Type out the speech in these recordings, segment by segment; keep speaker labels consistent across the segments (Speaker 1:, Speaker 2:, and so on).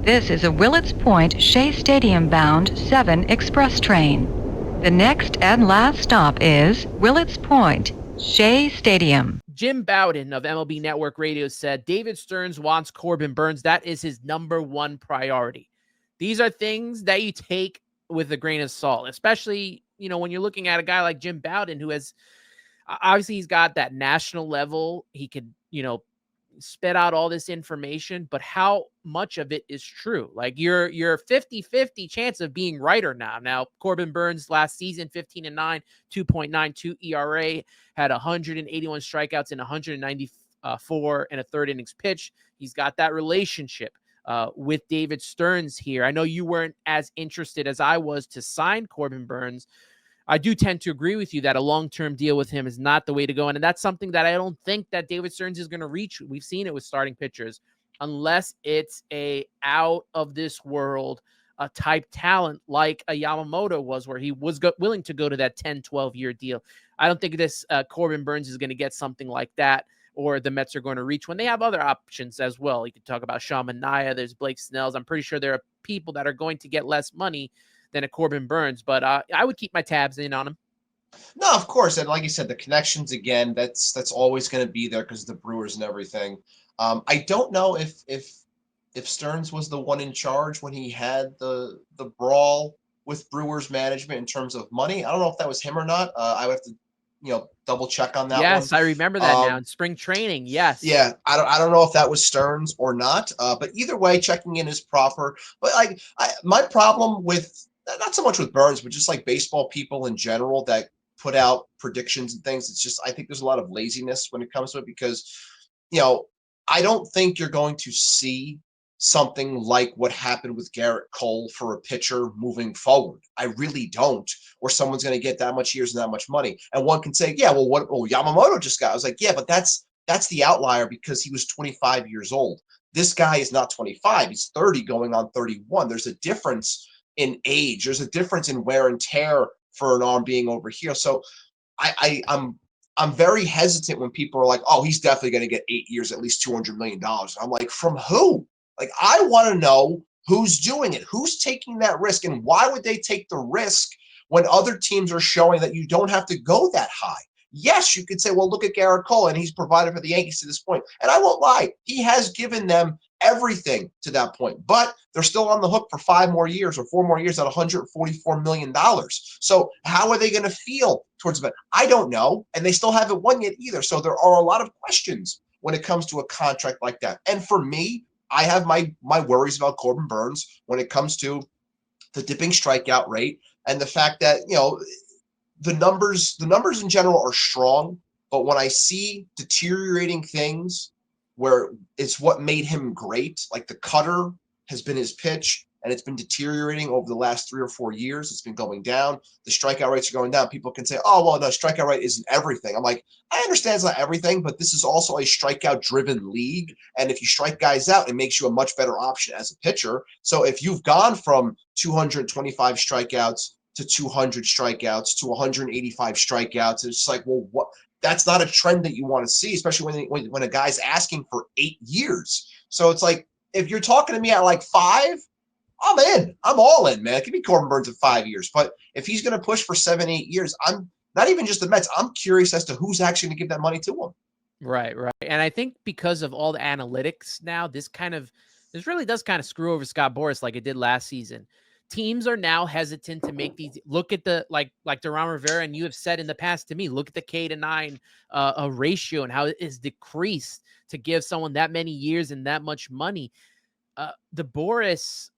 Speaker 1: This is a Willets Point Shea Stadium bound 7 express train. The next and last stop is Willets Point, Shea Stadium.
Speaker 2: Jim Bowden of MLB Network Radio said David Stearns wants Corbin Burnes. That is his number one priority. These are things that you take with a grain of salt, especially, when you're looking at a guy like Jim Bowden, who has obviously he's got that national level. He could, spit out all this information, but how much of it is true? Like you're 50-50 chance of being right or not. Now, Corbin Burnes last season, 15-9, 2.92 ERA, had 181 strikeouts in 194 and a third innings pitch. He's got that relationship with David Stearns here. I know you weren't as interested as I was to sign Corbin Burnes. I do tend to agree with you that a long-term deal with him is not the way to go. And that's something that I don't think that David Stearns is going to reach. We've seen it with starting pitchers, unless it's a out of this world type talent like a Yamamoto was, where he was willing to go to that 10, 12-year deal. I don't think this Corbin Burnes is going to get something like that, or the Mets are going to reach when they have other options as well. You could talk about Sean Manaea. There's Blake Snells. I'm pretty sure there are people that are going to get less money than a Corbin Burnes, but I would keep my tabs in on him.
Speaker 3: No, of course, and like you said, the connections again. That's always going to be there because of the Brewers and everything. I don't know if Stearns was the one in charge when he had the brawl with Brewers management in terms of money. I don't know if that was him or not. I would have to double check on that.
Speaker 2: Yes,
Speaker 3: one.
Speaker 2: I remember that now in spring training. Yes.
Speaker 3: Yeah, I don't know if that was Stearns or not. But either way, checking in is proper. But my problem with, not so much with Burnes, but just like baseball people in general that put out predictions and things. It's just, I think there's a lot of laziness when it comes to it because, I don't think you're going to see something like what happened with Garrett Cole for a pitcher moving forward. I really don't. Or someone's going to get that much years and that much money. And one can say, yeah, well, Yamamoto just got. I was like, yeah, but that's the outlier because he was 25 years old. This guy is not 25. He's 30 going on 31. There's a difference in age. There's a difference in wear and tear for an arm being over here. So I'm very hesitant when people are like, oh, he's definitely going to get 8 years, at least $200 million. I'm like, from who? Like, I want to know who's doing it, who's taking that risk, and why would they take the risk when other teams are showing that you don't have to go that high? Yes, you could say, well, look at Garrett Cole, and he's provided for the Yankees to this point. And I won't lie, he has given them everything to that point, but they're still on the hook for 5 more years or 4 more years at $144 million. So how are they going to feel towards it? I don't know, and they still haven't won yet either. So there are a lot of questions when it comes to a contract like that. And for me, I have my worries about Corbin Burnes when it comes to the dipping strikeout rate and the fact that, the numbers in general are strong, but when I see deteriorating things where it's what made him great, like the cutter has been his pitch and it's been deteriorating over the last 3 or 4 years. It's been going down. The strikeout rates are going down. People can say, oh, well, no, strikeout rate isn't everything. I'm like, I understand it's not everything, but this is also a strikeout-driven league. And if you strike guys out, it makes you a much better option as a pitcher. So if you've gone from 225 strikeouts to 200 strikeouts to 185 strikeouts, it's like, well, what? That's not a trend that you want to see, especially when a guy's asking for 8 years. So it's like, if you're talking to me at like 5, I'm in. I'm all in, man. Give me Corbin Burnes at 5 years. But if he's going to push for 7, 8 years, I'm not even just the Mets. I'm curious as to who's actually going to give that money to him.
Speaker 2: Right. And I think because of all the analytics now, this really does kind of screw over Scott Boras like it did last season. Teams are now hesitant to make these. Look at the like Duran Rivera, and you have said in the past to me, look at the K/9 ratio and how it is decreased to give someone that many years and that much money. The Boras,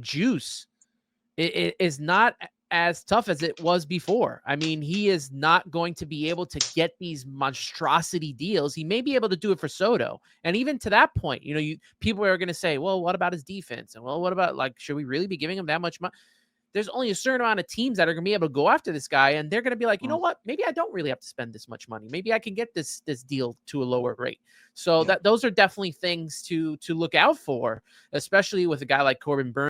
Speaker 2: juice it is not as tough as it was before. I mean, he is not going to be able to get these monstrosity deals. He may be able to do it for Soto. And even to that point, people are going to say, well, what about his defense? And well, what about should we really be giving him that much money? There's only a certain amount of teams that are going to be able to go after this guy. And they're going to be like, you know what? Maybe I don't really have to spend this much money. Maybe I can get this deal to a lower rate. So those are definitely things to look out for, especially with a guy like Corbin Burnes.